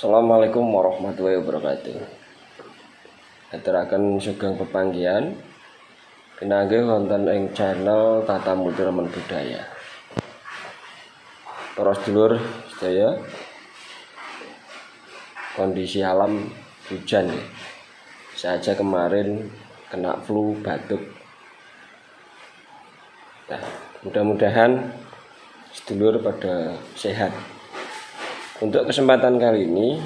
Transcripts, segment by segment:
Assalamualaikum warahmatullahi wabarakatuh. Aturaken sugeng pepanggihan pinanggih wonten ing channel Tata Mutu Remen Budaya. Para sedulur sedaya, kondisi alam hujan ya. Saja kemarin kena flu, batuk. Nah, mudah-mudahan sedulur pada sehat. Untuk kesempatan kali ini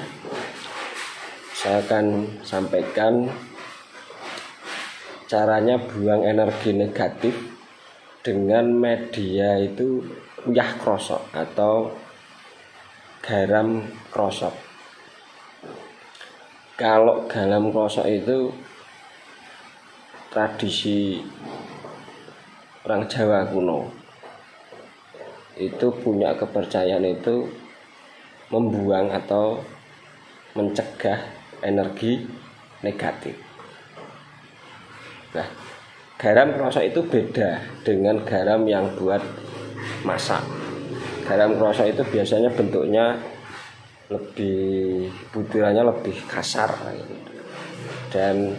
saya akan sampaikan caranya buang energi negatif dengan media itu uyah krosok atau garam krosok. Kalau garam krosok itu tradisi orang Jawa kuno itu punya kepercayaan itu membuang atau mencegah energi negatif. Nah, garam krosok itu beda dengan garam yang buat masak. Garam krosok itu biasanya bentuknya lebih, butirannya lebih kasar dan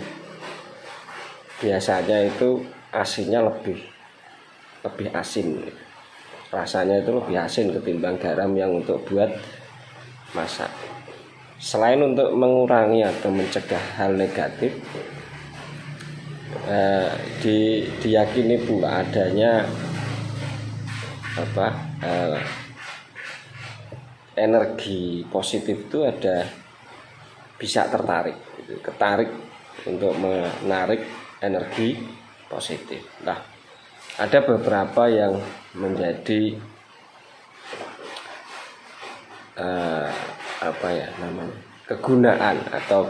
biasanya itu asinnya lebih asin. Rasanya itu lebih asin ketimbang garam yang untuk buat masak. Selain untuk mengurangi atau mencegah hal negatif, diyakini pula adanya energi positif itu ada bisa ketarik untuk menarik energi positif. Nah, ada beberapa yang menjadi kegunaan atau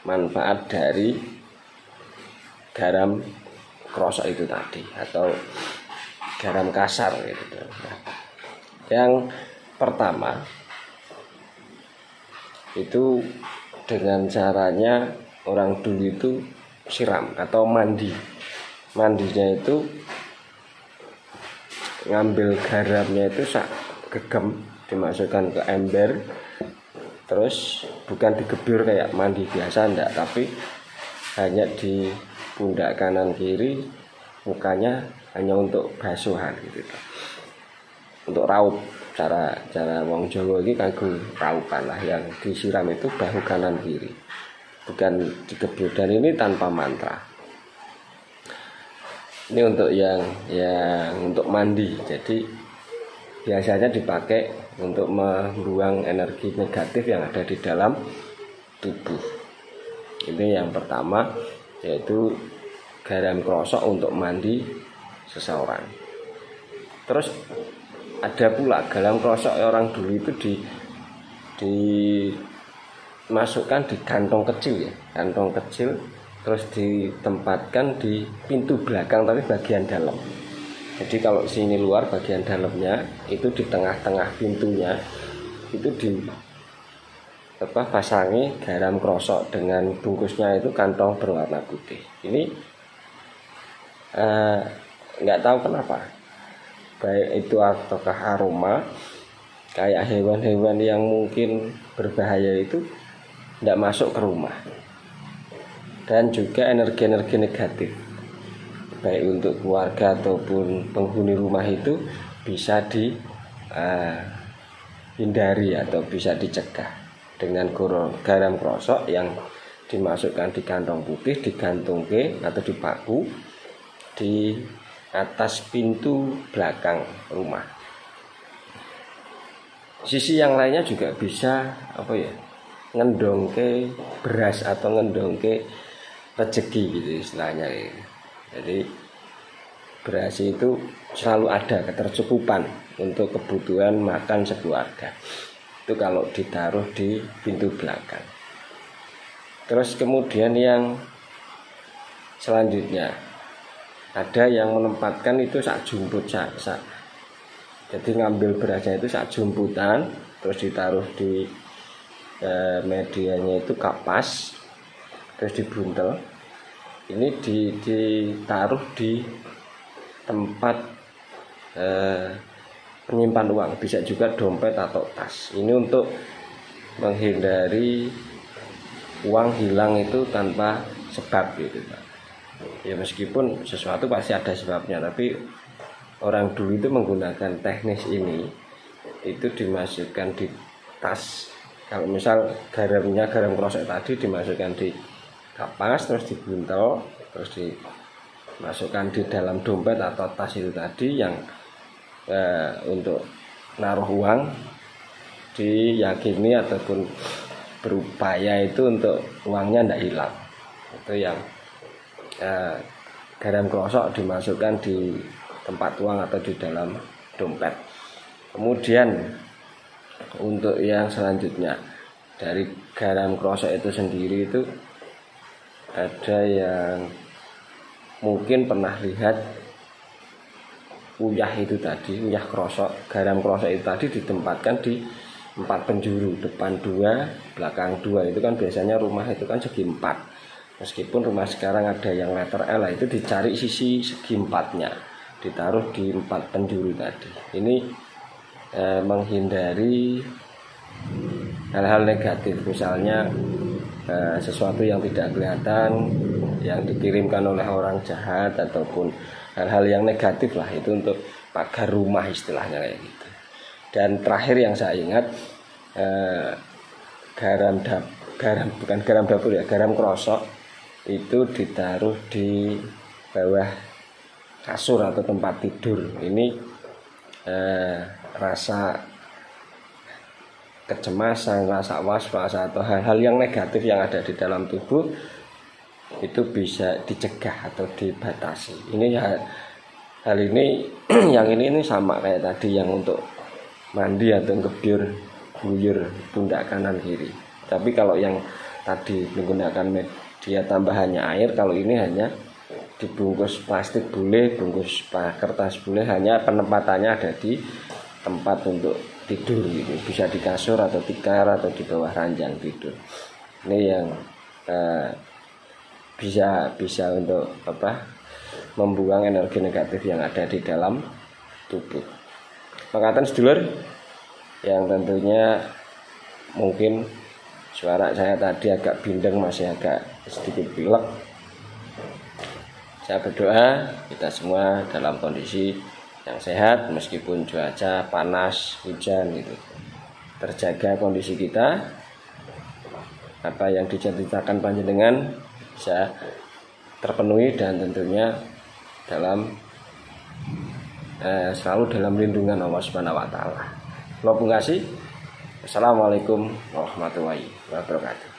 manfaat dari garam krosok itu tadi atau garam kasar gitu. Nah, yang pertama itu dengan caranya orang dulu itu siram atau mandi. Mandinya itu ngambil garamnya itu sak gegem, dimasukkan ke ember, terus bukan digebur kayak mandi biasa enggak, tapi hanya di pundak kanan kiri, mukanya hanya untuk basuhan gitu. Untuk raup, cara wong Jawa ini kanggo raupan lah, yang disiram itu bahu kanan kiri, bukan digebur, dan ini tanpa mantra. Ini untuk yang untuk mandi. Jadi biasanya dipakai untuk membuang energi negatif yang ada di dalam tubuh. Ini yang pertama, yaitu garam krosok untuk mandi seseorang. Terus ada pula garam krosok orang dulu itu dimasukkan di kantong kecil ya, kantong kecil, terus ditempatkan di pintu belakang tapi bagian dalam. Jadi kalau sini luar, bagian dalamnya itu di tengah-tengah pintunya itu pasangi garam krosok dengan bungkusnya itu kantong berwarna putih. Ini nggak tahu kenapa, baik itu ataukah aroma, kayak hewan-hewan yang mungkin berbahaya itu tidak masuk ke rumah. Dan juga energi-energi negatif baik untuk keluarga ataupun penghuni rumah itu bisa dihindari atau bisa dicegah dengan garam krosok yang dimasukkan di kantong putih, digantungke atau dipaku di atas pintu belakang rumah. Sisi yang lainnya juga bisa ngendongke beras atau ngendongke rezeki gitu istilahnya. Jadi beras itu selalu ada ketercukupan untuk kebutuhan makan sekeluarga. Itu kalau ditaruh di pintu belakang. Terus kemudian yang selanjutnya ada yang menempatkan itu sak jumput sak. Jadi ngambil berasnya itu sak jumputan, terus ditaruh di medianya itu kapas, terus dibuntel. Ini ditaruh di tempat penyimpan uang, bisa juga dompet atau tas. Ini untuk menghindari uang hilang itu tanpa sebab gitu Pak. Ya meskipun sesuatu pasti ada sebabnya, tapi orang dulu itu menggunakan teknis ini, itu dimasukkan di tas. Kalau misal garamnya, garam krosok tadi dimasukkan di kapas, terus dibuntel, terus dimasukkan di dalam dompet atau tas itu tadi yang untuk naruh uang, diyakini ataupun berupaya itu untuk uangnya tidak hilang. Itu yang garam krosok dimasukkan di tempat uang atau di dalam dompet. Kemudian untuk yang selanjutnya, dari garam krosok itu sendiri itu ada yang mungkin pernah lihat uyah itu tadi, uyah krosok, garam krosok itu tadi ditempatkan di 4 penjuru, depan 2, belakang 2. Itu kan biasanya rumah itu kan segi 4. Meskipun rumah sekarang ada yang letter L, itu dicari sisi segi 4-nya, ditaruh di 4 penjuru tadi. Ini menghindari hal-hal negatif, misalnya sesuatu yang tidak kelihatan yang dikirimkan oleh orang jahat ataupun hal-hal yang negatif lah, itu untuk pagar rumah istilahnya kayak gitu. Dan terakhir yang saya ingat, garam bukan garam dapur ya, garam krosok itu ditaruh di bawah kasur atau tempat tidur. Ini rasa kecemasan, rasa was-was atau hal-hal yang negatif yang ada di dalam tubuh itu bisa dicegah atau dibatasi. Ini hal ini yang ini sama kayak tadi yang untuk mandi atau ngebyur guyur pundak kanan kiri. Tapi kalau yang tadi menggunakan media tambahannya air, kalau ini hanya dibungkus plastik boleh, bungkus kertas boleh, hanya penempatannya ada di tempat untuk tidur gitu. Bisa di kasur atau tikar atau di bawah ranjang tidur. Ini yang bisa untuk membuang energi negatif yang ada di dalam tubuh. Makaten sedulur yang tentunya mungkin suara saya tadi agak bindeng, masih agak sedikit pilek. Saya berdoa kita semua dalam kondisi yang sehat meskipun cuaca panas, hujan gitu. Terjaga kondisi kita, apa yang diceritakan panjenengan bisa terpenuhi dan tentunya selalu dalam lindungan Allah Subhanahu wa taala. Assalamualaikum warahmatullahi wabarakatuh.